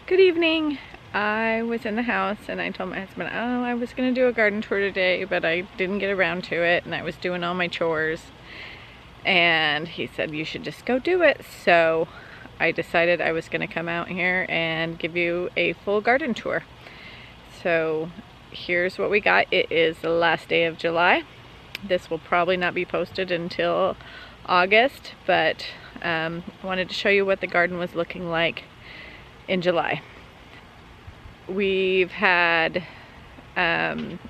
Good evening. I was in the house and I told my husband, oh, I was going to do a garden tour today, but I didn't get around to it and I was doing all my chores. And he said, you should just go do it. So I decided I was going to come out here and give you a full garden tour. So here's what we got. It is the last day of July. This will probably not be posted until August, but I wanted to show you what the garden was looking like in July. We've had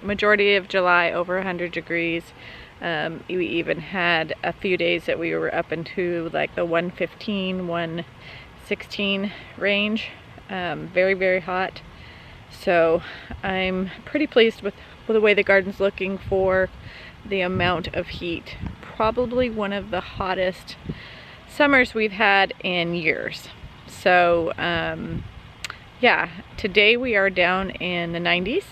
majority of July over 100 degrees. We even had a few days that we were up into like the 115, 116 range. Very, very hot. So I'm pretty pleased with the way the garden's looking for the amount of heat. Probably one of the hottest summers we've had in years. So yeah, today we are down in the 90s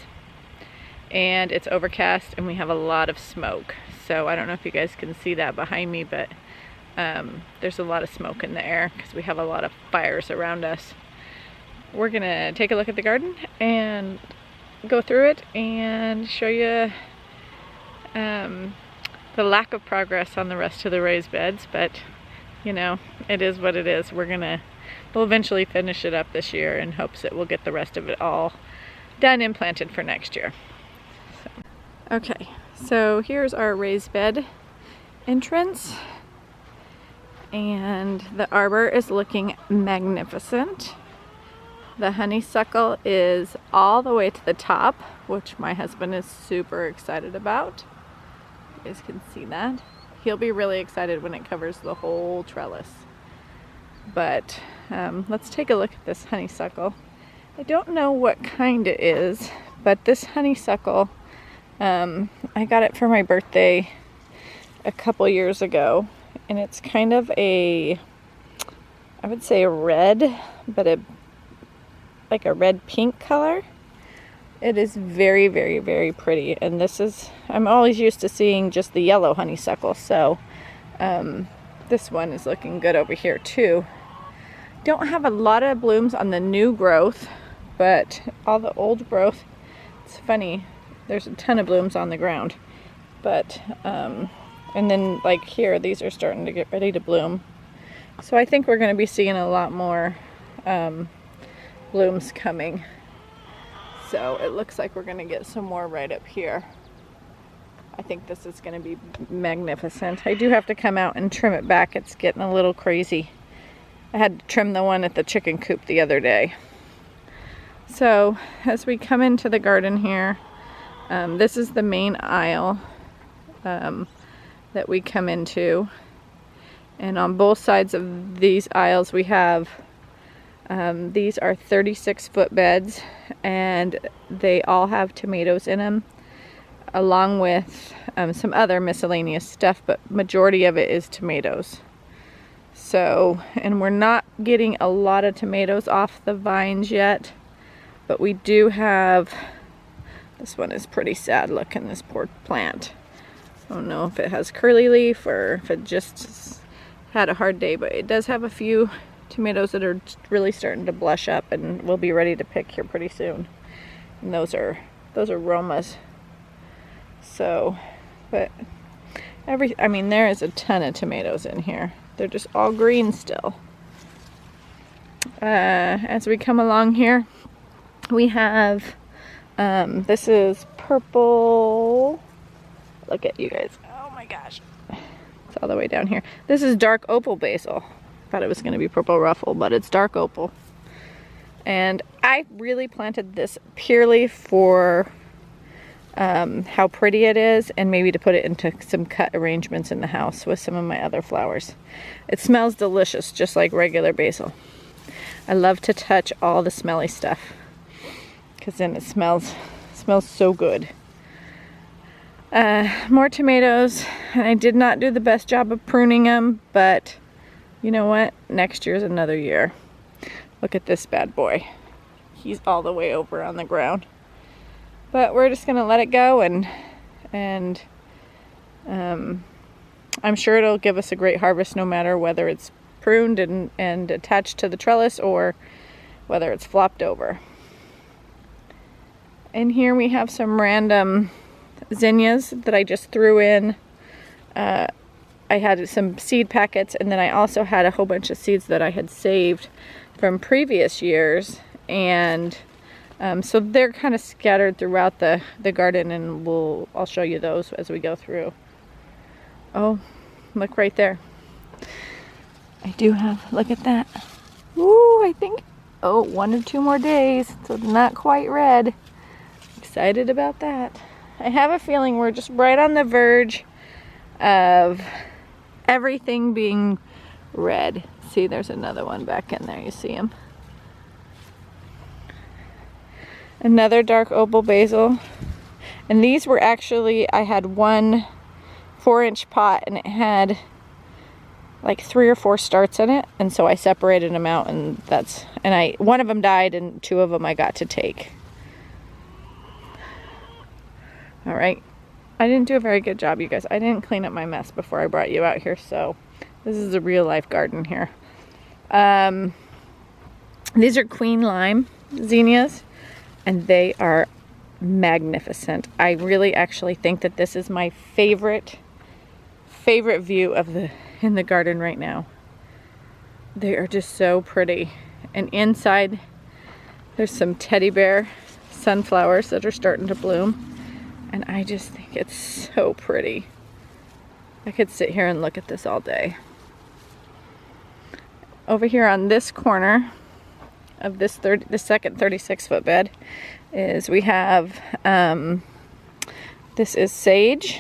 and it's overcast and we have a lot of smoke. So I don't know if you guys can see that behind me, but there's a lot of smoke in the air because we have a lot of fires around us. We're gonna take a look at the garden and go through it and show you the lack of progress on the rest of the raised beds, but you know, it is what it is. We'll eventually finish it up this year in hopes that we'll get the rest of it all done and planted for next year. Okay, so here's our raised bed entrance, and the arbor is looking magnificent. The honeysuckle is all the way to the top, which my husband is super excited about. You guys can see that. He'll be really excited when it covers the whole trellis. But let's take a look at this honeysuckle. I don't know what kind it is, but this honeysuckle, I got it for my birthday a couple years ago, and it's kind of I would say a red, but like a red pink color. It is very, very, very pretty, and I'm always used to seeing just the yellow honeysuckle, so this one is looking good over here too. Don't have a lot of blooms on the new growth, but all the old growth, it's funny, there's a ton of blooms on the ground. But and then like here, these are starting to get ready to bloom. So I think we're going to be seeing a lot more blooms coming. So it looks like we're going to get some more right up here. I think this is going to be magnificent. I do have to come out and trim it back. It's getting a little crazy. I had to trim the one at the chicken coop the other day. So as we come into the garden here, this is the main aisle that we come into. And on both sides of these aisles we have, these are 36-foot beds, and they all have tomatoes in them, along with some other miscellaneous stuff, but majority of it is tomatoes. So, and we're not getting a lot of tomatoes off the vines yet, but we do have, this one is pretty sad looking, this poor plant. I don't know if it has curly leaf or if it just had a hard day, but it does have a few tomatoes that are really starting to blush up and we'll be ready to pick here pretty soon. And those are Romas. So, but I mean, there is a ton of tomatoes in here. They're just all green still. As we come along here, we have, this is purple. Look at you guys. Oh my gosh. It's all the way down here. This is dark opal basil. Thought it was going to be purple ruffle, but it's dark opal. And I really planted this purely for how pretty it is, and maybe to put it into some cut arrangements in the house with some of my other flowers. It smells delicious, just like regular basil. I love to touch all the smelly stuff because then it smells so good. More tomatoes, and I did not do the best job of pruning them, but you know what? Next year's another year. Look at this bad boy. He's all the way over on the ground. But we're just gonna let it go, and I'm sure it'll give us a great harvest no matter whether it's pruned and attached to the trellis or whether it's flopped over. In here we have some random zinnias that I just threw in. I had some seed packets, and then I also had a whole bunch of seeds that I had saved from previous years, and so they're kind of scattered throughout the garden, and I'll show you those as we go through. Oh, look right there. I do have, look at that. Woo, I think, oh, 1 or 2 more days, so not quite red. Excited about that. I have a feeling we're just right on the verge of everything being red. See, there's another one back in there. You see him? Another dark opal basil. And these were actually, I had one 4-inch pot, and it had like 3 or 4 starts in it, and so I separated them out, and one of them died, and 2 of them I got to take. All right, I didn't do a very good job, you guys. I didn't clean up my mess before I brought you out here, so this is a real life garden here. These are queen lime zinnias, and they are magnificent. I really actually think that this is my favorite view of in the garden right now. They are just so pretty. And inside there's some teddy bear sunflowers that are starting to bloom. And I just think it's so pretty. I could sit here and look at this all day. Over here on this corner of the second 36-foot bed is we have, this is sage.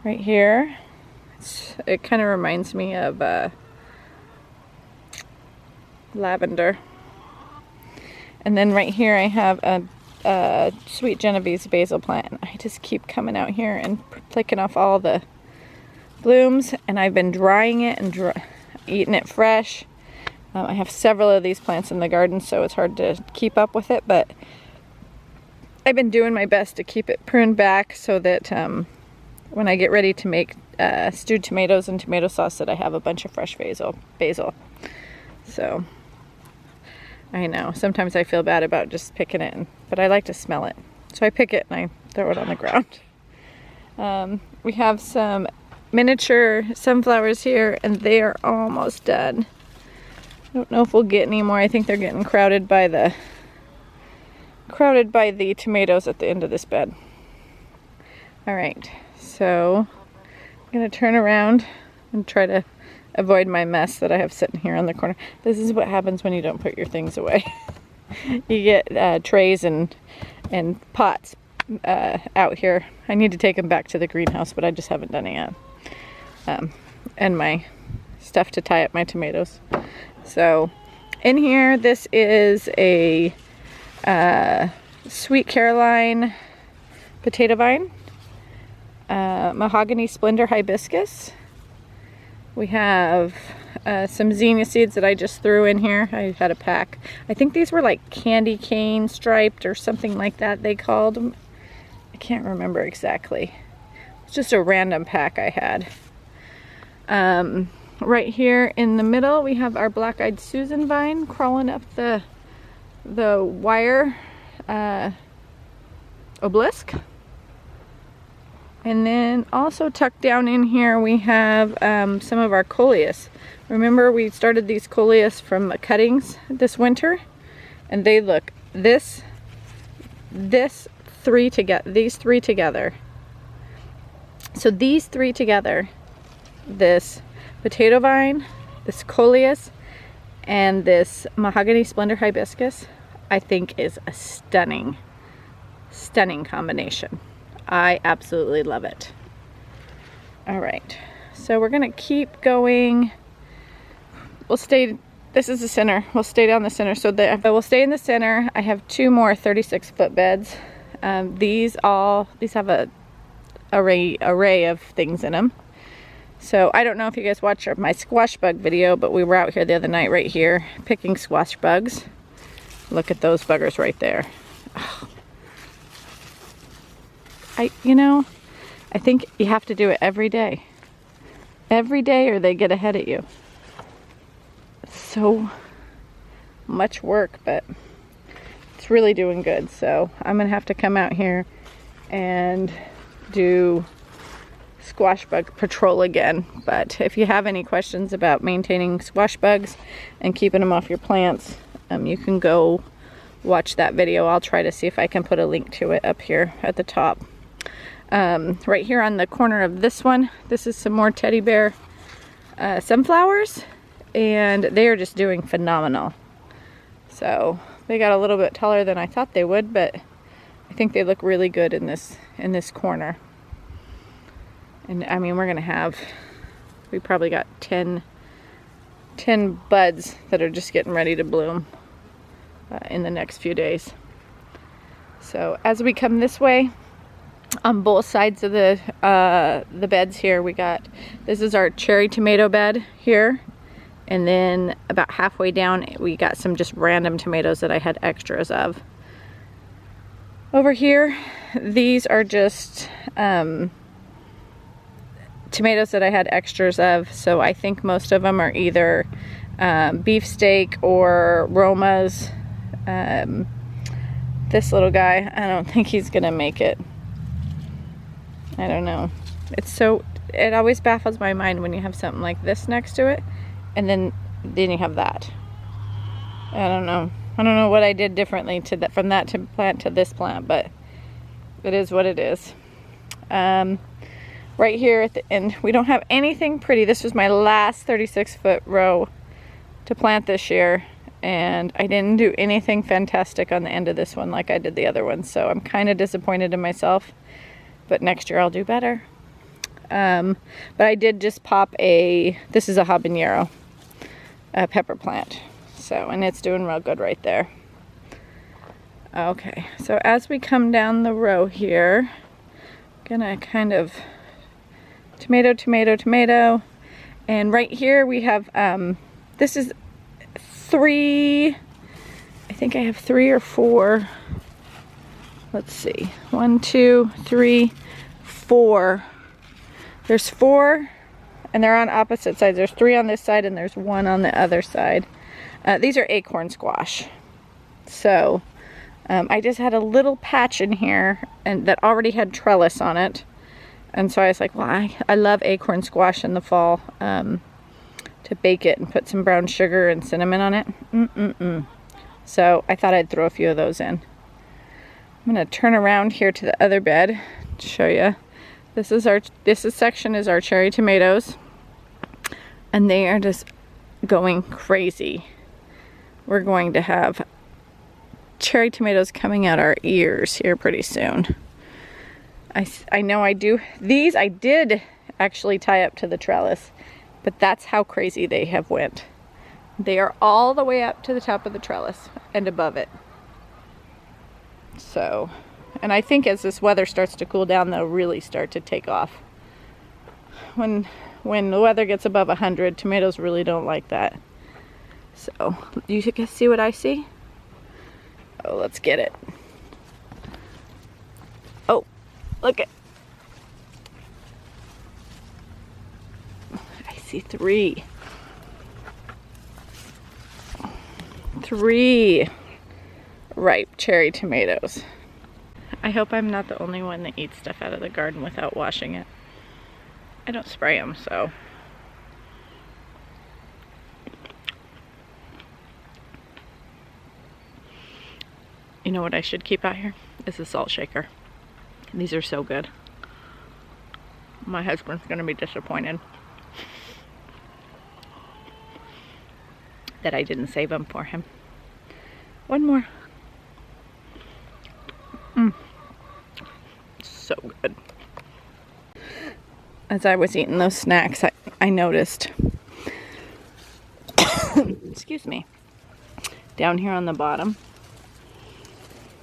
Right here. It kind of reminds me of lavender. And then right here I have a sweet Genovese basil plant. I just keep coming out here and picking off all the blooms, and I've been drying it and eating it fresh. I have several of these plants in the garden, so it's hard to keep up with it, but I've been doing my best to keep it pruned back so that when I get ready to make stewed tomatoes and tomato sauce, that I have a bunch of fresh basil. So I know, sometimes I feel bad about just picking it, but I like to smell it. So I pick it and I throw it on the ground. We have some miniature sunflowers here, and they are almost done. I don't know if we'll get any more. I think they're getting crowded by the tomatoes at the end of this bed. All right, so I'm gonna turn around and try to avoid my mess that I have sitting here on the corner. This is what happens when you don't put your things away. You get trays and pots out here. I need to take them back to the greenhouse, but I just haven't done it yet. And my stuff to tie up my tomatoes. So in here, this is a Sweet Caroline potato vine, mahogany splendor hibiscus. We have some zinnia seeds that I just threw in here. I had a pack. I think these were like candy cane striped or something like that they called them. I can't remember exactly. It's just a random pack I had. Right here in the middle we have our black-eyed Susan vine crawling up the wire obelisk. And then also tucked down in here we have some of our coleus. Remember, we started these coleus from cuttings this winter, and they look these three together. So these three together, this potato vine, this coleus, and this mahogany splendor hibiscus, I think is a stunning combination. I absolutely love it. All right, so we're gonna keep going. This is the center. We'll stay down the center. So we'll stay in the center. I have 2 more 36-foot beds. These have a array of things in them. So I don't know if you guys watched my squash bug video, but we were out here the other night right here picking squash bugs. Look at those buggers right there. Oh. I think you have to do it every day. Every day, or they get ahead of you. so much work, but it's really doing good. So I'm gonna have to come out here and do squash bug patrol again. But if you have any questions about maintaining squash bugs and keeping them off your plants, you can go watch that video. I'll try to see if I can put a link to it up here at the top. Right here on the corner of this one, this is some more teddy bear sunflowers, and they are just doing phenomenal. So they got a little bit taller than I thought they would, but I think they look really good in this corner. And I mean, we probably got 10 buds that are just getting ready to bloom in the next few days. So as we come this way, on both sides of the beds here, this is our cherry tomato bed here, and then about halfway down we got some just random tomatoes that I had extras of. Over here, these are just tomatoes that I had extras of, so I think most of them are either beefsteak or Romas. This little guy, I don't think he's gonna make it. I don't know. It always baffles my mind when you have something like this next to it, and then you have that. I don't know what I did differently from that to plant to this plant, but it is what it is. Right here at the end, we don't have anything pretty. This was my last 36-foot row to plant this year, and I didn't do anything fantastic on the end of this one like I did the other one, so I'm kind of disappointed in myself, but next year I'll do better. But I did just pop this is a habanero pepper plant, so, and it's doing real good right there. Okay, so as we come down the row here, gonna kind of tomato, tomato, tomato, and right here we have this is 3, I think I have 3 or 4, let's see, 1, 2, 3, 4. There's 4, and they're on opposite sides. There's 3 on this side and there's 1 on the other side. These are acorn squash. So I just had a little patch in here and that already had trellis on it, and so I was like, well, I love acorn squash in the fall, to bake it and put some brown sugar and cinnamon on it. So I thought I'd throw a few of those in. I'm gonna turn around here to the other bed to show you. This section is our cherry tomatoes, and they are just going crazy. We're going to have cherry tomatoes coming out our ears here pretty soon. I know I do. These I did actually tie up to the trellis, but that's how crazy they have went. They are all the way up to the top of the trellis and above it. So, and I think as this weather starts to cool down, they'll really start to take off. When the weather gets above 100, tomatoes really don't like that. So, you guys see what I see? Oh, let's get it. Oh, look at. I see 3. 3 ripe cherry tomatoes. I hope I'm not the only one that eats stuff out of the garden without washing it. I don't spray them, so. You know what I should keep out here? Is a salt shaker. These are so good. My husband's gonna be disappointed that I didn't save them for him. One more. So good. As I was eating those snacks, I noticed, excuse me, down here on the bottom,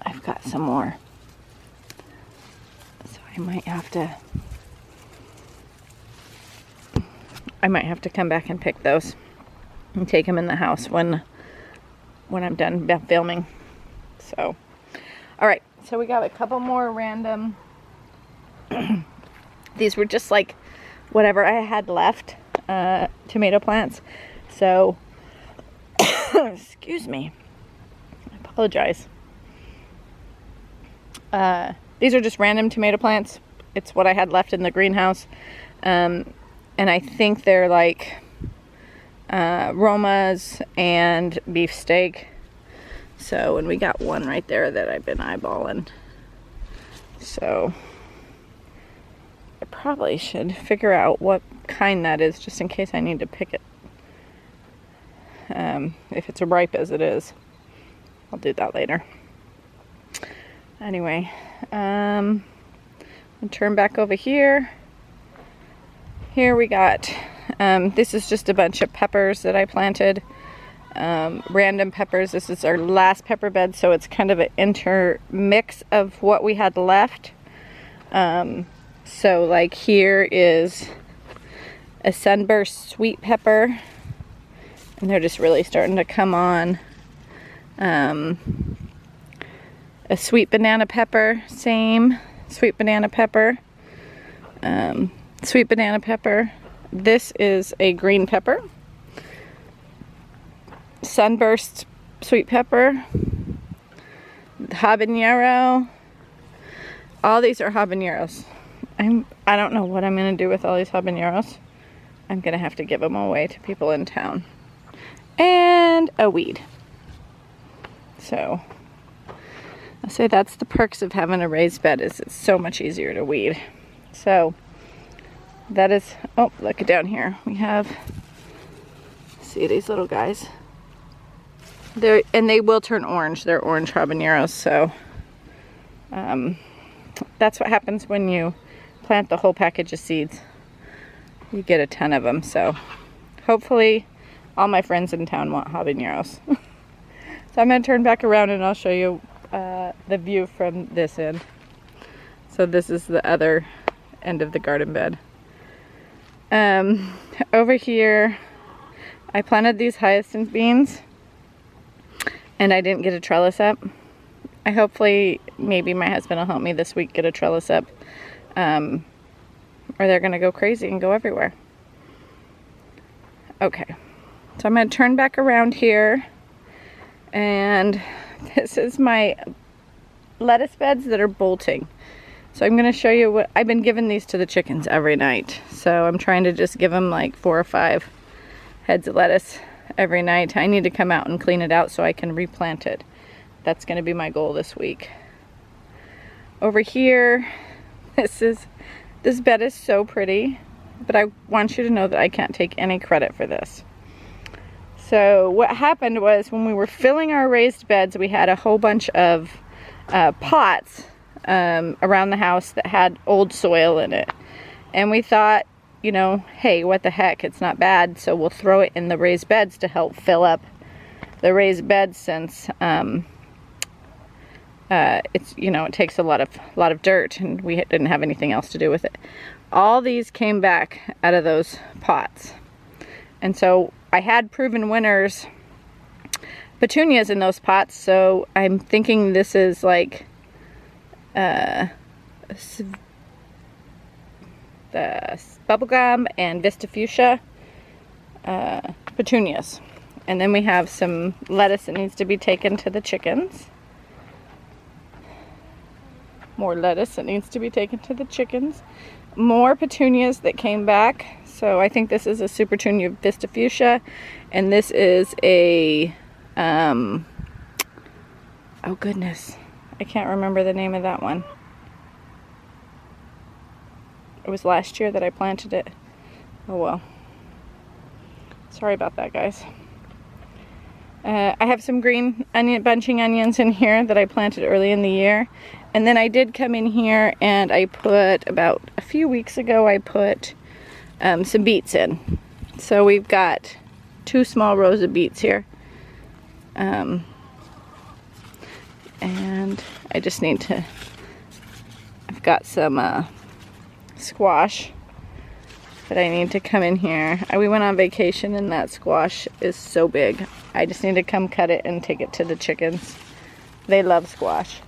I've got some more. So I might have to come back and pick those and take them in the house when I'm done filming. So, all right. So we got a couple more random. These were just like whatever I had left, tomato plants. So Excuse me. I apologize. These are just random tomato plants. It's what I had left in the greenhouse. And I think they're like Romas and beefsteak. So, and we got one right there that I've been eyeballing. So, I probably should figure out what kind that is just in case I need to pick it. If it's ripe as it is. I'll do that later. Anyway, I'll turn back over here. Here we got, this is just a bunch of peppers that I planted. Random peppers. This is our last pepper bed, so it's kind of an intermix of what we had left. So like here is a sunburst sweet pepper, and they're just really starting to come on. A sweet banana pepper, same sweet banana pepper. Sweet banana pepper. This is a green pepper. Sunburst sweet pepper. Habanero. All these are habaneros. I don't know what I'm going to do with all these habaneros. I'm going to have to give them away to people in town. And a weed. So, I'll say that's the perks of having a raised bed, is it's so much easier to weed. So, that is, oh, look down here. We have, see these little guys? And they will turn orange. They're orange habaneros, so that's what happens when you plant the whole package of seeds. You get a ton of them, so hopefully all my friends in town want habaneros. So I'm going to turn back around and I'll show you the view from this end. So this is the other end of the garden bed. Over here, I planted these hyacinth beans and I didn't get a trellis up. Hopefully, maybe my husband will help me this week get a trellis up. Or they're going to go crazy and go everywhere. Okay, so I'm going to turn back around here. And this is my lettuce beds that are bolting. So I'm going to show you what I've been giving these to the chickens every night. So I'm trying to just give them like 4 or 5 heads of lettuce every night. I need to come out and clean it out so I can replant it. That's going to be my goal this week. Over here, this bed is so pretty, but I want you to know that I can't take any credit for this. So what happened was when we were filling our raised beds, we had a whole bunch of pots around the house that had old soil in it. And we thought, you know, hey, what the heck, it's not bad, so we'll throw it in the raised beds to help fill up the raised beds, since it's, you know, it takes a lot of dirt, and we didn't have anything else to do with it. All these came back out of those pots. And so I had proven winners petunias in those pots, so I'm thinking this is like the bubblegum and Vista Fuchsia petunias. And then we have some lettuce that needs to be taken to the chickens. More lettuce that needs to be taken to the chickens. More petunias that came back. So I think this is a Super Petunia Vista Fuchsia, and this is a, oh goodness, I can't remember the name of that one. It was last year that I planted it. Oh well. Sorry about that, guys. I have some green bunching onions in here that I planted early in the year. And then I did come in here and I put, about a few weeks ago, I put some beets in. So we've got 2 small rows of beets here. And I just need to, I've got some squash that I need to come in here. We went on vacation and that squash is so big. I just need to come cut it and take it to the chickens. They love squash.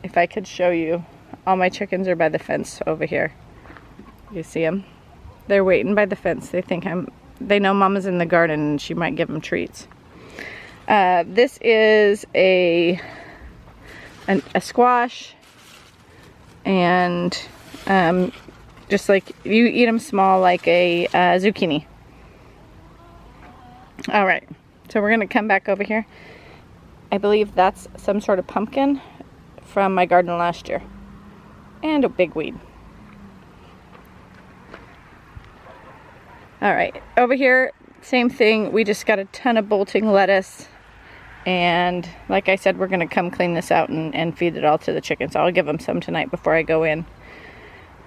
If I could show you, all my chickens are by the fence over here. You see them? They're waiting by the fence. They think they know Mama's in the garden and she might give them treats. This is a squash, and just like you eat them small, like a zucchini. All right, so we're gonna come back over here. I believe that's some sort of pumpkin from my garden last year, and a big weed. All right, over here, same thing. We just got a ton of bolting lettuce, and like I said, we're gonna come clean this out and feed it all to the chickens. I'll give them some tonight before I go in.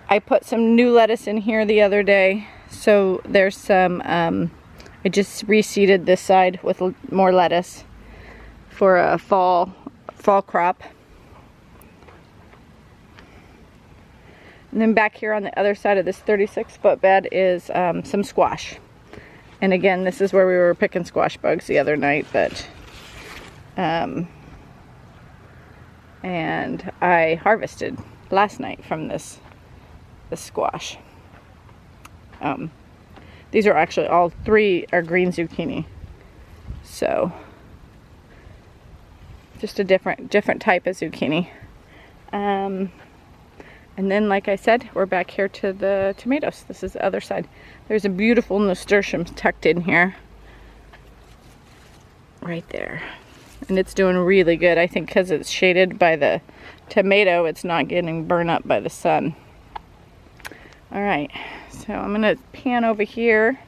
I put some new lettuce in here the other day, so there's some, I just reseeded this side with more lettuce for a fall crop. And then back here on the other side of this 36-foot bed is some squash. And again, this is where we were picking squash bugs the other night, but and I harvested last night from this squash. These are actually, all three are green zucchini. So just a different type of zucchini. And then, like I said, we're back here to the tomatoes. This is the other side. There's a beautiful nasturtium tucked in here. Right there. And it's doing really good. I think because it's shaded by the tomato, it's not getting burned up by the sun. All right, so I'm gonna pan over here.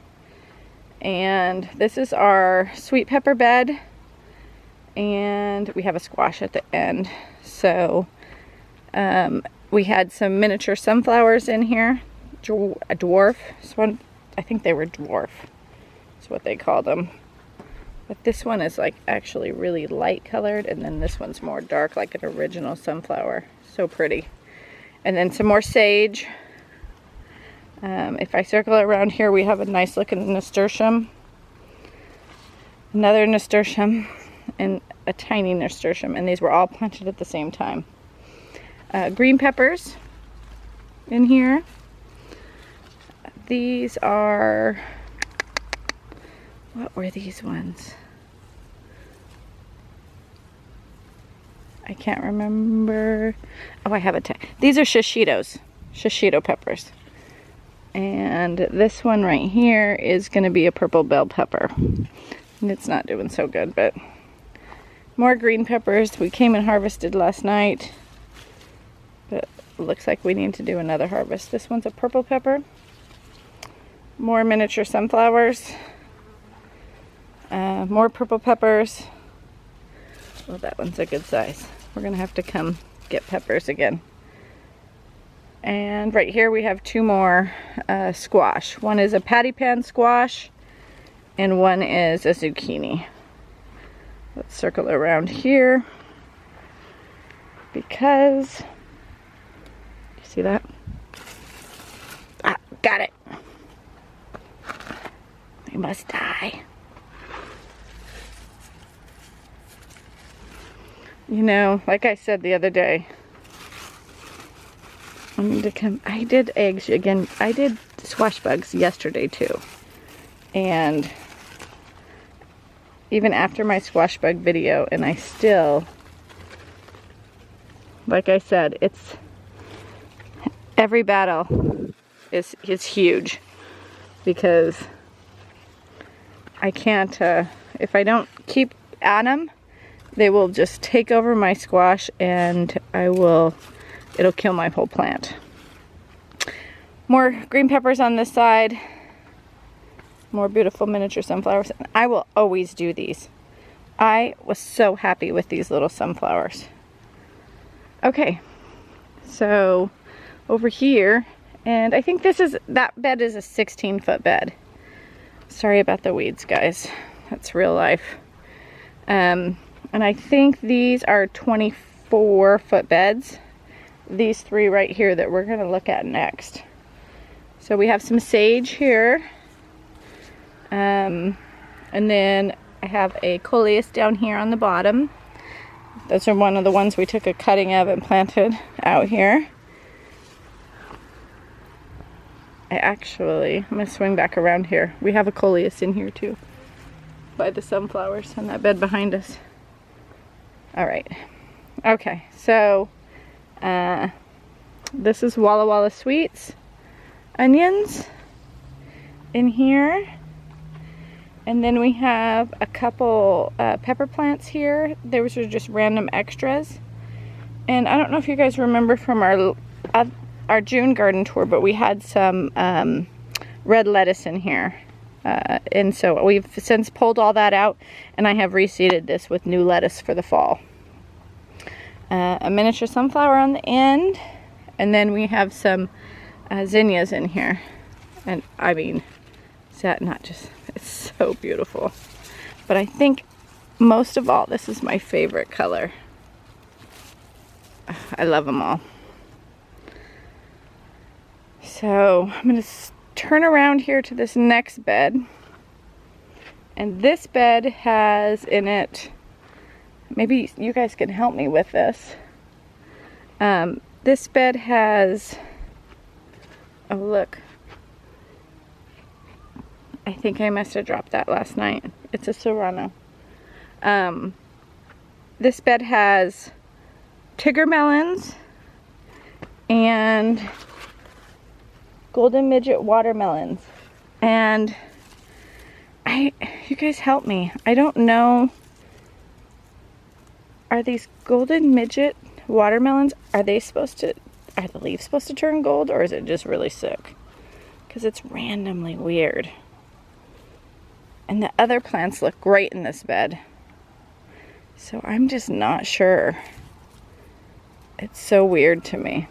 And this is our sweet pepper bed. And we have a squash at the end. So, we had some miniature sunflowers in here, a dwarf. This one, I think they were dwarf, is what they called them. But this one is like actually really light colored, and then this one's more dark, like an original sunflower. So pretty. And then some more sage. If I circle around here, we have a nice looking nasturtium. Another nasturtium, and a tiny nasturtium, and these were all planted at the same time. Green peppers in here. These are, what were these ones? I can't remember. Oh, I have a tag. These are shishito peppers. And this one right here is going to be a purple bell pepper. And it's not doing so good, but more green peppers. We came and harvested last night. But it looks like we need to do another harvest. This one's a purple pepper. More miniature sunflowers. More purple peppers. Well, that one's a good size. We're going to have to come get peppers again. And right here we have two more squash. One is a patty pan squash, and one is a zucchini. Let's circle around here, because, you see that? Ah, got it. They must die. You know, like I said the other day, I need to come. I did eggs again. I did squash bugs yesterday too. And even after my squash bug video, and I still, like I said, it's, every battle is huge, because I can't, if I don't keep at them, they will just take over my squash, and it'll kill my whole plant. More green peppers on this side. More beautiful miniature sunflowers. I will always do these. I was so happy with these little sunflowers. Okay, so over here, and I think that bed is a 16-foot bed. Sorry about the weeds, guys. That's real life. And I think these are 24-foot beds. These three right here that we're going to look at next. So we have some sage here. And then I have a coleus down here on the bottom. Those are one of the ones we took a cutting of and planted out here. I'm going to swing back around here. We have a coleus in here too. by the sunflowers on that bed behind us. All right. Okay, so this is Walla Walla Sweets onions in here. And then we have a couple pepper plants here. Those are just random extras. And I don't know if you guys remember from our June garden tour, but we had some red lettuce in here. And so we've since pulled all that out, and I have reseeded this with new lettuce for the fall. A miniature sunflower on the end, and then we have some zinnias in here. And I mean, is that not just, it's so beautiful. But I think most of all, this is my favorite color. I love them all. So I'm going to turn around here to this next bed. And this bed has in it, maybe you guys can help me with this. This bed has, oh look, I think I must have dropped that last night. It's a serrano. This bed has Tigger melons and golden midget watermelons. And you guys help me. I don't know. Are these golden midget watermelons, are the leaves supposed to turn gold, or is it just really sick? Because it's randomly weird. And the other plants look great in this bed. So I'm just not sure. It's so weird to me.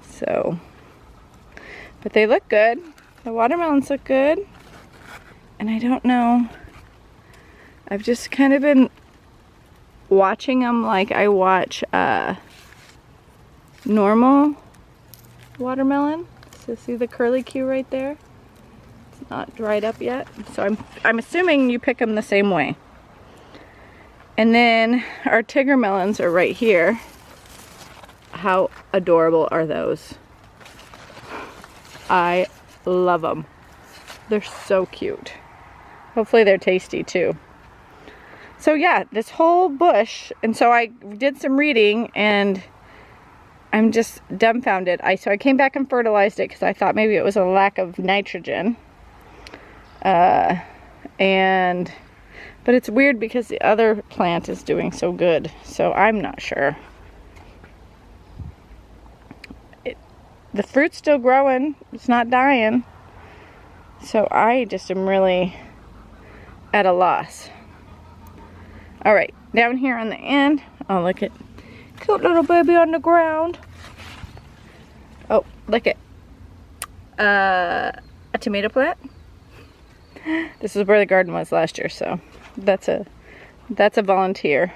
So, but they look good. The watermelons look good. And I don't know. I've just kind of been watching them like I watch normal watermelon. So see the curly Q right there? It's not dried up yet. So I'm assuming you pick them the same way. And then our Tigger melons are right here. How adorable are those? I love them. They're so cute. Hopefully they're tasty too. So yeah, this whole bush, and so I did some reading and I'm just dumbfounded. So I came back and fertilized it because I thought maybe it was a lack of nitrogen. But it's weird because the other plant is doing so good, so I'm not sure. The fruit's still growing, it's not dying. So I just am really at a loss. All right, down here on the end, oh look at cute little baby on the ground. Oh, look at a tomato plant. This is where the garden was last year, so that's a volunteer.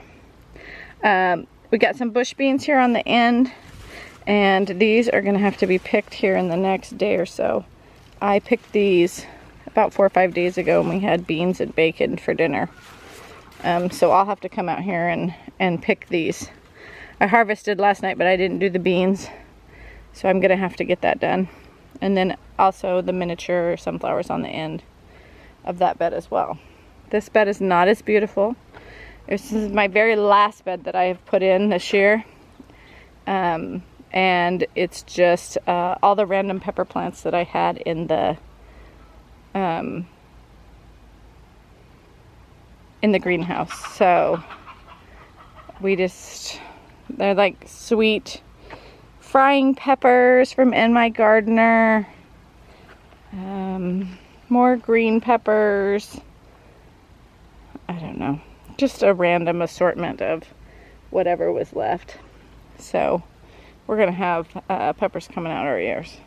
We got some bush beans here on the end, and these are gonna have to be picked here in the next day or so. I picked these about 4 or 5 days ago, and we had beans and bacon for dinner. So I'll have to come out here and pick these. I harvested last night, but I didn't do the beans, so I'm gonna have to get that done. And then also the miniature sunflowers on the end of that bed as well. This bed is not as beautiful. This is my very last bed that I have put in this year. And it's just all the random pepper plants that I had in the greenhouse. So they're like sweet frying peppers from In My Gardener. More green peppers. I don't know. Just a random assortment of whatever was left. So we're gonna have peppers coming out our ears.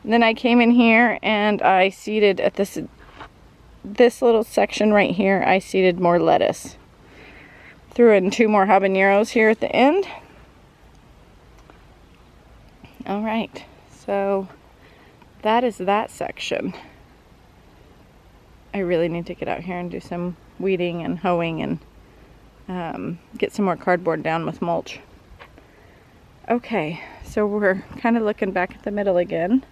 And then I came in here and I seeded at this little section right here. I seeded more lettuce. Threw in 2 more habaneros here at the end. All right, so that is that section. I really need to get out here and do some weeding and hoeing and get some more cardboard down with mulch. Okay, so we're kind of looking back at the middle again.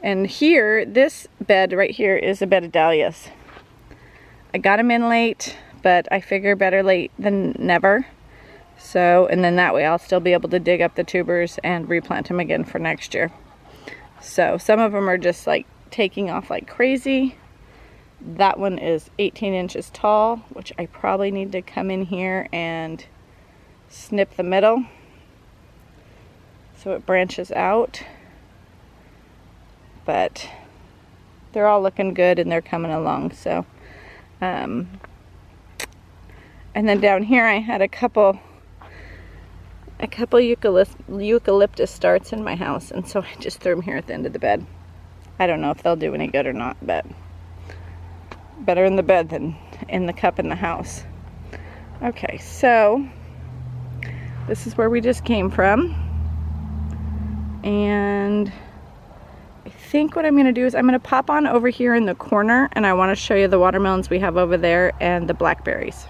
And here, this bed right here is a bed of dahlias. I got them in late, but I figure better late than never. So, and then that way I'll still be able to dig up the tubers and replant them again for next year. So some of them are just like taking off like crazy. That one is 18 inches tall, which I probably need to come in here and snip the middle so it branches out. But they're all looking good and they're coming along. So, and then down here I had a couple eucalyptus starts in my house, and so I just threw them here at the end of the bed. I don't know if they'll do any good or not, but better in the bed than in the cup in the house. Okay, so this is where we just came from, and I think what I'm going to do is I'm going to pop on over here in the corner, and I want to show you the watermelons we have over there and the blackberries.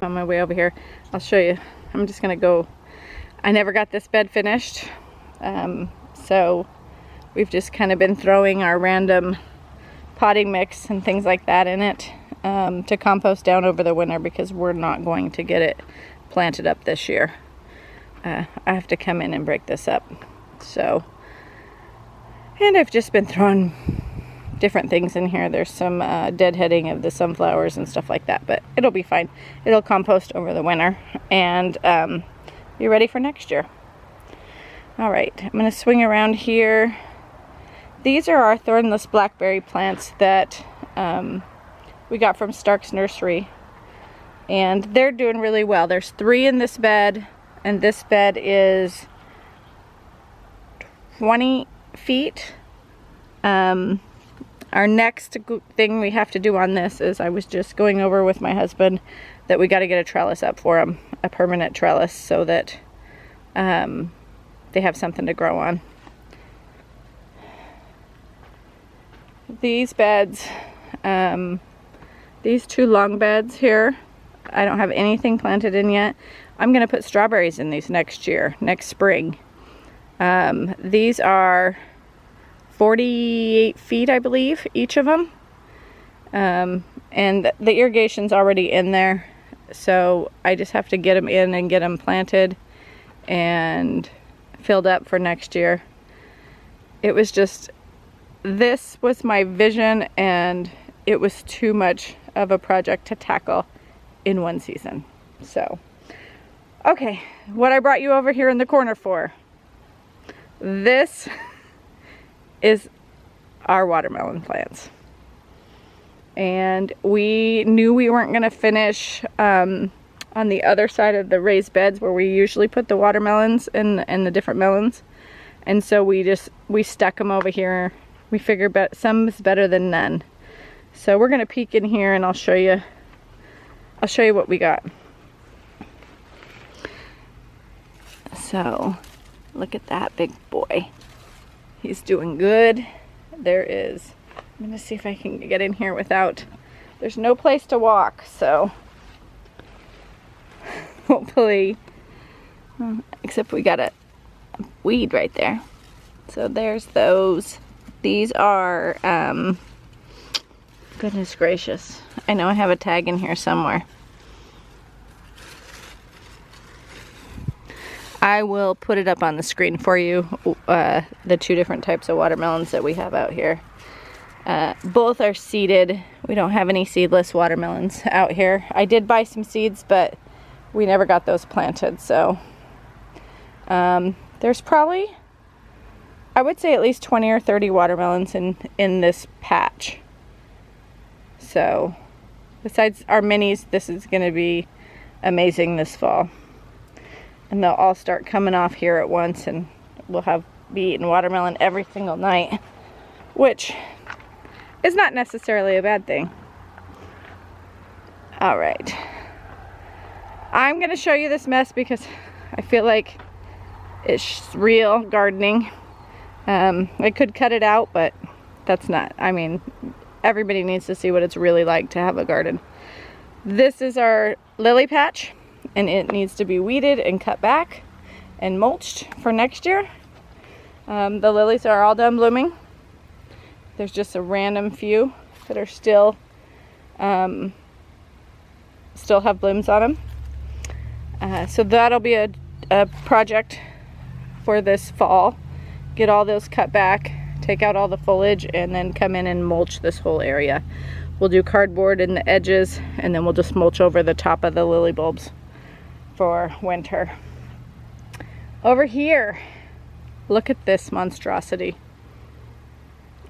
On my way over here, I'll show you. I'm just gonna go. I never got this bed finished, so we've just kind of been throwing our random potting mix and things like that in it to compost down over the winter, because we're not going to get it planted up this year. I have to come in and break this up. So, and I've just been throwing different things in here. There's some deadheading of the sunflowers and stuff like that, but it'll be fine. It'll compost over the winter and be ready for next year. All right, I'm going to swing around here. These are our thornless blackberry plants that we got from Stark's Nursery, and they're doing really well. There's 3 in this bed, and this bed is 20 feet. Our next thing we have to do on this is, I was just going over with my husband that we got to get a trellis up for them, a permanent trellis, so that they have something to grow on. These beds, these 2 long beds here, I don't have anything planted in yet. I'm going to put strawberries in these next year, next spring. These are 48 feet, I believe, each of them. And the irrigation's already in there, so I just have to get them in and get them planted and filled up for next year. It was just, this was my vision, and it was too much of a project to tackle in one season. So, okay, what I brought you over here in the corner for. This is our watermelon plants, and we knew we weren't going to finish on the other side of the raised beds where we usually put the watermelons and the different melons, and so we stuck them over here. We figured some is better than none, so we're going to peek in here and I'll show you what we got. So look at that big boy. He's doing good. There is, I'm gonna see if I can get in here without, there's no place to walk, so hopefully, except we got a weed right there. So there's those. These are, goodness gracious. I know I have a tag in here somewhere. I will put it up on the screen for you, the 2 different types of watermelons that we have out here. Both are seeded. We don't have any seedless watermelons out here. I did buy some seeds, but we never got those planted. So there's probably, I would say, at least 20 or 30 watermelons in this patch. So besides our minis, this is going to be amazing this fall. And they'll all start coming off here at once, and we'll be eating watermelon every single night, which is not necessarily a bad thing. All right. I'm going to show you this mess because I feel like it's real gardening. I could cut it out, but that's not, I mean, everybody needs to see what it's really like to have a garden. This is our lily patch, and it needs to be weeded and cut back and mulched for next year. The lilies are all done blooming, There's just a random few that are still have blooms on them. So that'll be a project for this fall. Get all those cut back, take out all the foliage, and then come in and mulch this whole area. We'll do cardboard in the edges, and then we'll just mulch over the top of the lily bulbs for winter. Over here, look at this monstrosity.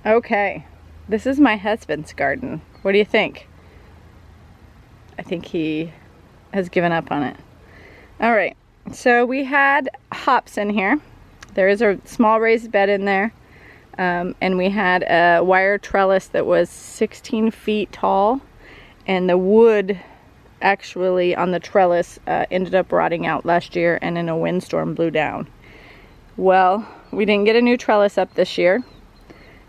Okay, this is my husband's garden. What do you think? I think he has given up on it. All right, so we had hops in here. There is a small raised bed in there. And we had a wire trellis that was 16 feet tall, and the wood actually on the trellis ended up rotting out last year, and in a windstorm blew down. Well, we didn't get a new trellis up this year,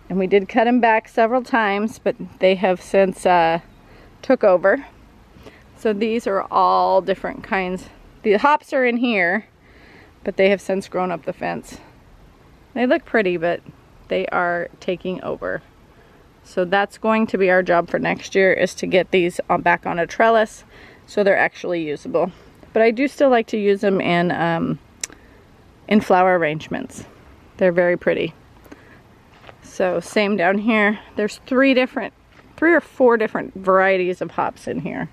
and we did cut them back several times, but they have since took over. So these are all different kinds. The hops are in here, but they have since grown up the fence. They look pretty, but they are taking over. So that's going to be our job for next year, is to get these back on a trellis so they're actually usable. But I do still like to use them in flower arrangements. They're very pretty. So same down here. There's three or four different varieties of hops in here,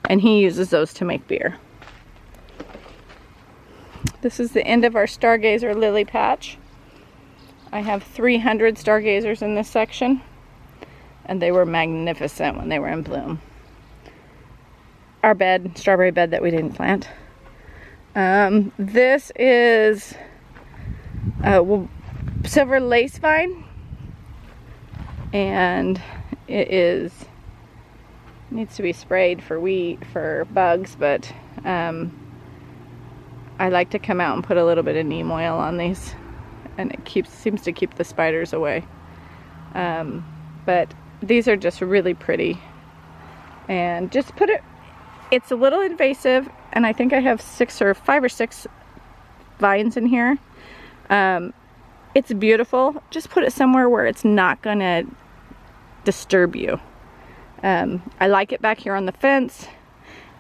and he uses those to make beer. This is the end of our stargazer lily patch. I have 300 stargazers in this section, and they were magnificent when they were in bloom. Our bed, strawberry bed that we didn't plant. This is silver lace vine, and it needs to be sprayed for bugs, but I like to come out and put a little bit of neem oil on these, and it seems to keep the spiders away. But these are just really pretty, and just it's a little invasive, and I think I have 5 or 6 vines in here. It's beautiful. Just put it somewhere where it's not gonna disturb you. I like it back here on the fence.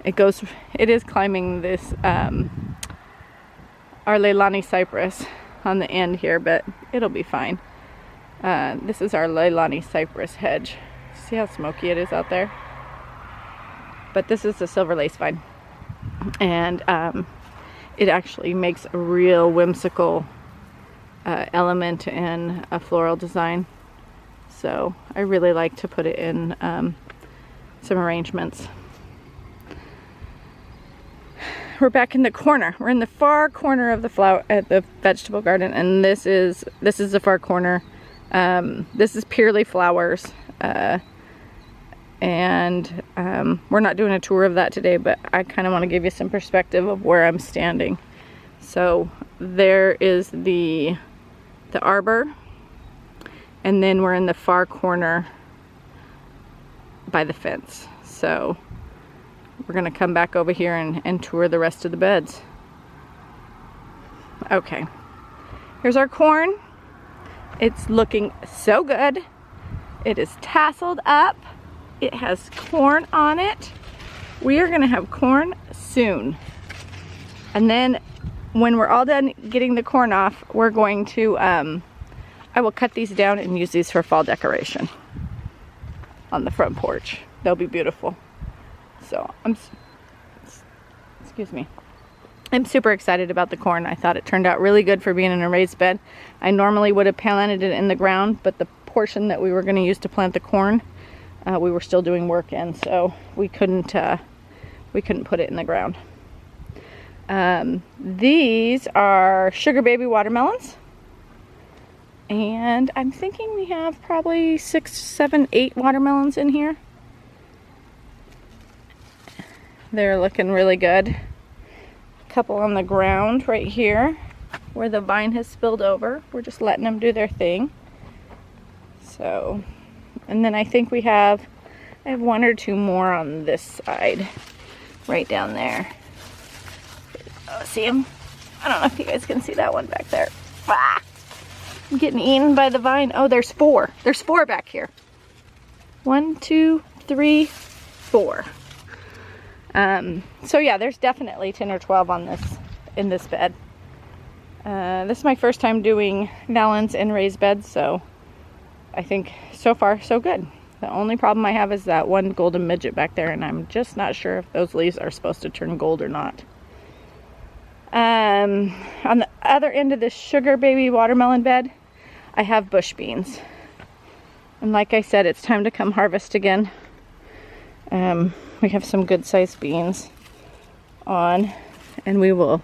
It is climbing this our Leilani cypress on the end here, but it'll be fine. This is our Leilani cypress hedge. See how smoky it is out there? But this is the silver lace vine, and it actually makes a real whimsical element in a floral design. So I really like to put it in some arrangements. We're back in the corner. We're in the far corner of the vegetable garden, and this is the far corner. This is purely flowers, and we're not doing a tour of that today, but I kind of want to give you some perspective of where I'm standing. So there is the arbor, and then we're in the far corner by the fence. So we're gonna come back over here and tour the rest of the beds. Okay, here's our corn. It's looking so good. It is tasseled up. It has corn on it. We are gonna have corn soon. And then when we're all done getting the corn off, we're going to, I will cut these down and use these for fall decoration on the front porch. They'll be beautiful. So excuse me. I'm super excited about the corn. I thought it turned out really good for being in a raised bed. I normally would have planted it in the ground, but the portion that we were going to use to plant the corn, we were still doing work in, so we couldn't put it in the ground. These are sugar baby watermelons, and I'm thinking we have probably 6, 7, 8 watermelons in here. They're looking really good. A couple on the ground right here where the vine has spilled over. We're just letting them do their thing. So, and then I think I have 1 or 2 more on this side, right down there. Oh, see them? I don't know if you guys can see that one back there. Ah! I'm getting eaten by the vine. Oh, there's 4. There's 4 back here. 1, 2, 3, 4. So yeah, there's definitely 10 or 12 on this, in this bed. This is my first time doing melons in raised beds, so I think so far so good. The only problem I have is that one golden midget back there, and I'm just not sure if those leaves are supposed to turn gold or not. On the other end of this sugar baby watermelon bed, I have bush beans. And like I said, it's time to come harvest again. We have some good sized beans on, and we will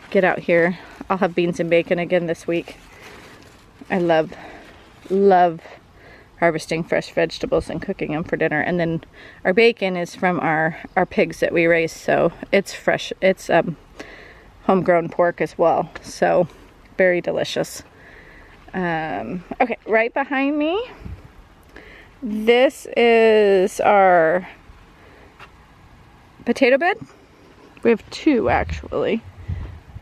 get out here. I'll have beans and bacon again this week. I love harvesting fresh vegetables and cooking them for dinner. And then our bacon is from our pigs that we raise, so it's fresh. It's homegrown pork as well, so very delicious. Okay, right behind me, this is our potato bed. We have 2 actually.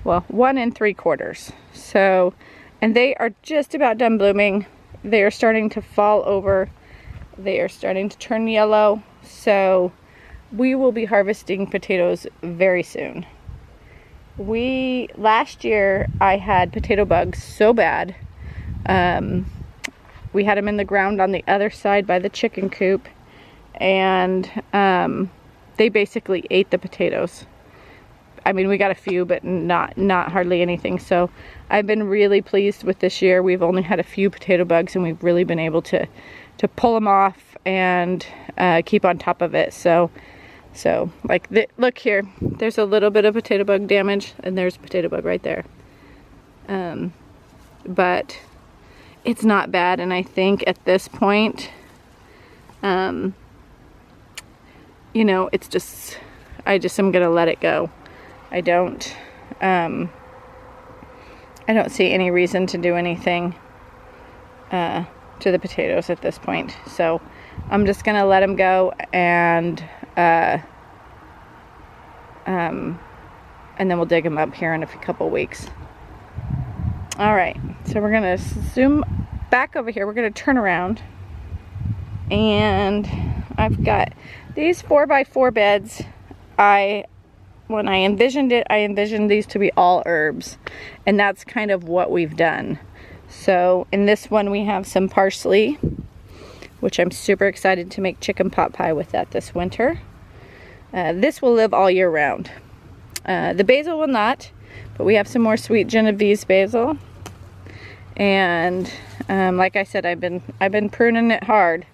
Well, 1 3/4. So, and they are just about done blooming. They are starting to fall over. They are starting to turn yellow. So we will be harvesting potatoes very soon. Last year I had potato bugs so bad. We had them in the ground on the other side by the chicken coop, and they basically ate the potatoes. I mean, we got a few, but not hardly anything. So I've been really pleased with this year. We've only had a few potato bugs, and we've really been able to pull them off and keep on top of it. So like, look here, there's a little bit of potato bug damage, and there's a potato bug right there. But it's not bad, and I think at this point, you know, it's just, I just am gonna let it go. I don't see any reason to do anything to the potatoes at this point. So I'm just gonna let them go, and then we'll dig them up here in a couple weeks. All right, so we're gonna zoom back over here. We're gonna turn around, and I've got these 4x4 beds. When I envisioned it, I envisioned these to be all herbs, and that's kind of what we've done. So in this one we have some parsley, which I'm super excited to make chicken pot pie with that this winter. This will live all year round. The basil will not, but we have some more sweet Genovese basil. And like I said, I've been pruning it hard.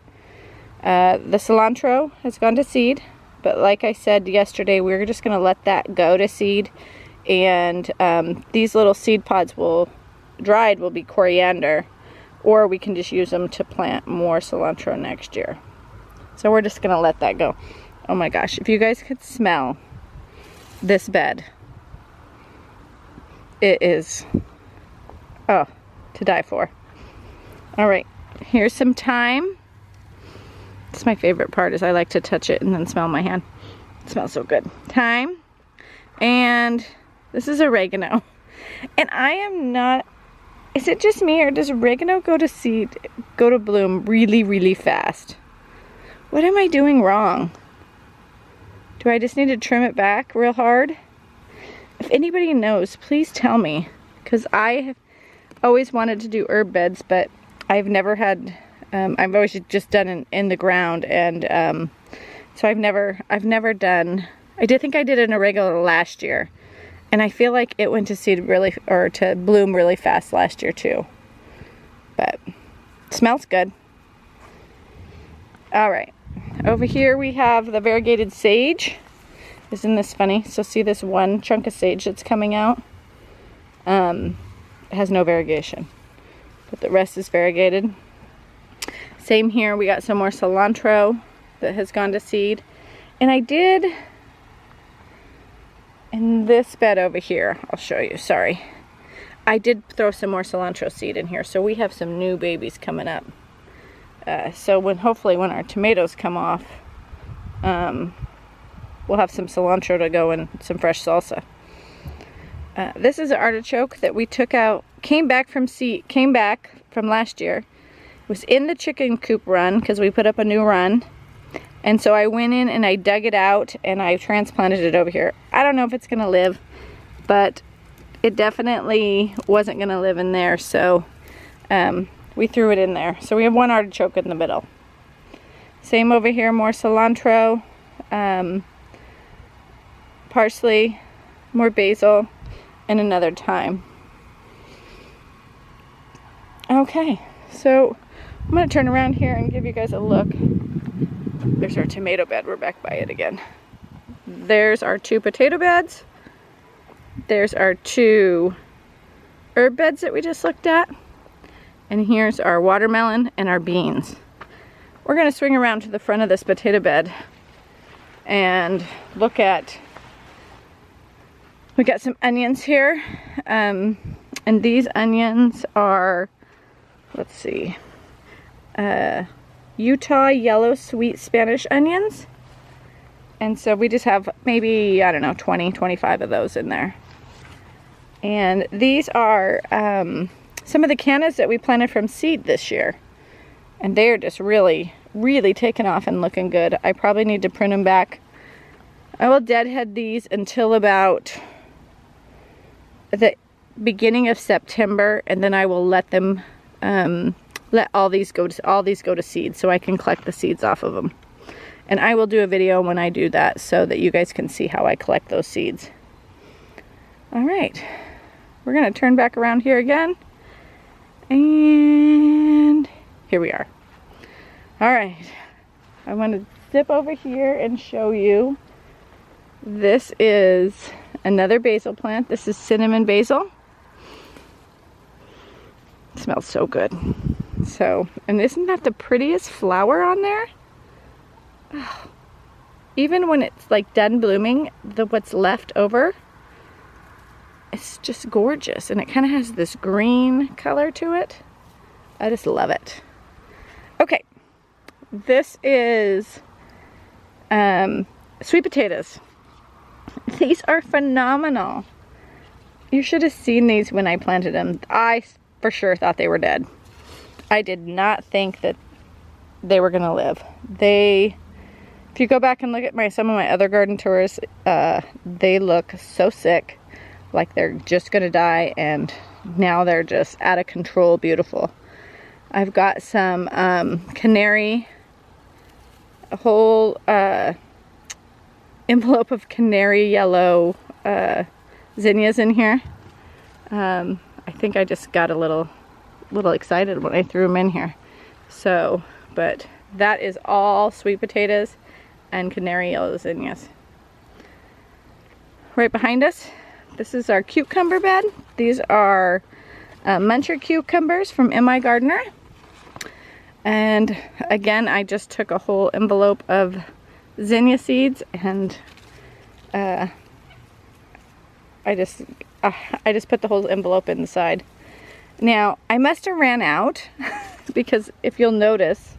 The cilantro has gone to seed. But like I said yesterday, we're just going to let that go to seed. And these little seed pods dried will be coriander. Or we can just use them to plant more cilantro next year. So we're just going to let that go. Oh my gosh, if you guys could smell this bed. It is, oh, to die for. All right, here's some thyme. It's my favorite part, is I like to touch it and then smell my hand. It smells so good. Thyme. And this is oregano. And I am not, is it just me, or does oregano go to bloom really, really fast? What am I doing wrong? Do I just need to trim it back real hard? If anybody knows, please tell me. Because I have always wanted to do herb beds, but I've never had, I've always just done in the ground, and so I've never done. I think I did an oregano last year, and I feel like it went to seed really, or to bloom really fast last year too. But it smells good. All right, over here we have the variegated sage. Isn't this funny? So see this one chunk of sage that's coming out? It has no variegation, but the rest is variegated. Same here, we got some more cilantro that has gone to seed. And I did, in this bed over here, I'll show you, sorry. I did throw some more cilantro seed in here, so we have some new babies coming up. So hopefully when our tomatoes come off, we'll have some cilantro to go and some fresh salsa. This is an artichoke that we took out, came back from last year. It was in the chicken coop run because we put up a new run. And so I went in and I dug it out and I transplanted it over here. I don't know if it's gonna live, but it definitely wasn't gonna live in there, so we threw it in there. So we have one artichoke in the middle. Same over here, more cilantro, parsley, more basil, and another thyme. Okay, so I'm gonna turn around here and give you guys a look. There's our tomato bed, we're back by it again. There's our 2 potato beds. There's our 2 herb beds that we just looked at. And here's our watermelon and our beans. We're gonna swing around to the front of this potato bed and look at, we got some onions here. And these onions are, let's see, Utah yellow sweet Spanish onions. And so we just have maybe, I don't know, 20, 25 of those in there. And these are some of the cannas that we planted from seed this year. And they're just really, really taking off and looking good. I probably need to prune them back. I will deadhead these until about the beginning of September, and then I will let them let all these go to seed so I can collect the seeds off of them. And I will do a video when I do that so that you guys can see how I collect those seeds. All right, we're gonna turn back around here again, and here we are. All right, I want to zip over here and show you. This is another basil plant. This is cinnamon basil. It smells so good. So, and isn't that the prettiest flower on there? Oh, even when it's like done blooming, what's left over, it's just gorgeous. And it kind of has this green color to it. I just love it. Okay, this is sweet potatoes. These are phenomenal. You should have seen these when I planted them. I for sure thought they were dead. I did not think that they were gonna live. If you go back and look at some of my other garden tours, they look so sick, like they're just gonna die, and now they're just out of control beautiful. I've got some canary, a whole envelope of canary yellow zinnias in here. I think I just got a little excited when I threw them in here. So, but that is all sweet potatoes and canary yellow zinnias. Right behind us, this is our cucumber bed. These are muncher cucumbers from MI Gardener. And again, I just took a whole envelope of zinnia seeds, and I just put the whole envelope inside. Now, I must have ran out because if you'll notice,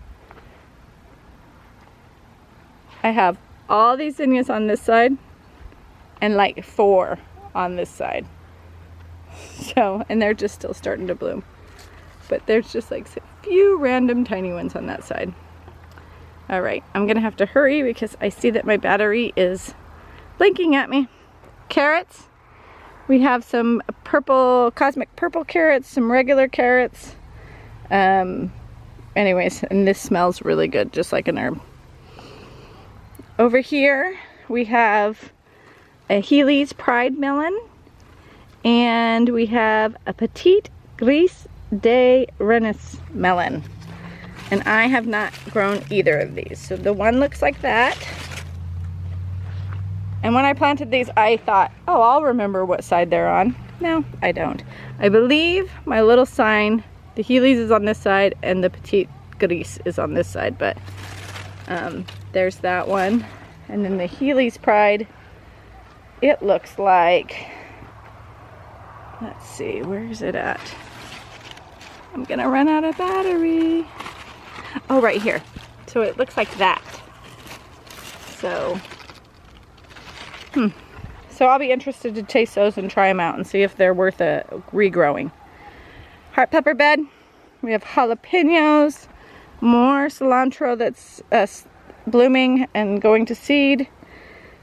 I have all these zinnias on this side and like 4 on this side. So, and they're just still starting to bloom. But there's just like a few random tiny ones on that side. All right, I'm gonna have to hurry because I see that my battery is blinking at me. Carrots. We have some purple, cosmic purple carrots, some regular carrots. Anyways, and this smells really good, just like an herb. Over here, we have a Healy's Pride melon, and we have a Petite Grise de Rennes melon. And I have not grown either of these. So the one looks like that. And when I planted these, I thought, oh, I'll remember what side they're on. No, I don't. I believe my little sign, the Healy's is on this side and the Petite Grise is on this side, but there's that one. And then the Healy's Pride, it looks like, let's see, where is it at? I'm gonna run out of battery. Oh, right here. So it looks like that. So So I'll be interested to taste those and try them out and see if they're worth a regrowing. Heart pepper bed. We have jalapenos, more cilantro that's blooming and going to seed.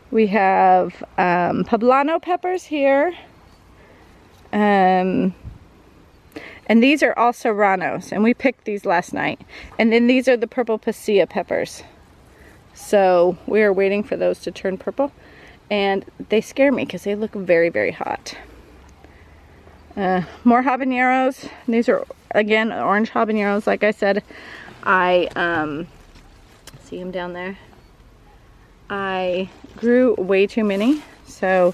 We have poblano peppers here. And these are all serranos, and we picked these last night. And then these are the purple pasilla peppers. So we are waiting for those to turn purple. And they scare me because they look very, very hot. More habaneros. These are, again, orange habaneros. Like I said, I see them down there. I grew way too many. So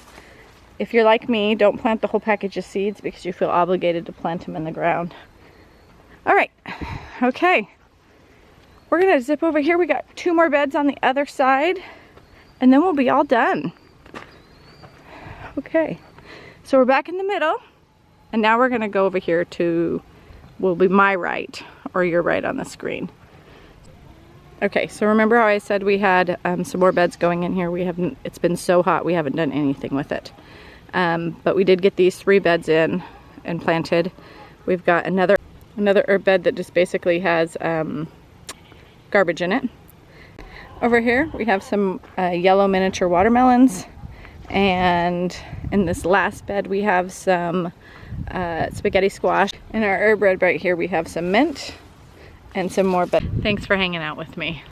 if you're like me, don't plant the whole package of seeds because you feel obligated to plant them in the ground. All right. Okay. We're going to zip over here. We got 2 more beds on the other side, and then we'll be all done. Okay, so we're back in the middle, and now we're gonna go over here to, will be my right, or your right on the screen. Okay, so remember how I said we had some more beds going in here? We haven't, it's been so hot, we haven't done anything with it. But we did get these 3 beds in and planted. We've got another herb bed that just basically has garbage in it. Over here, we have some yellow miniature watermelons. And in this last bed we have some spaghetti squash. In our herb bed right here we have some mint and some more beds. Thanks for hanging out with me.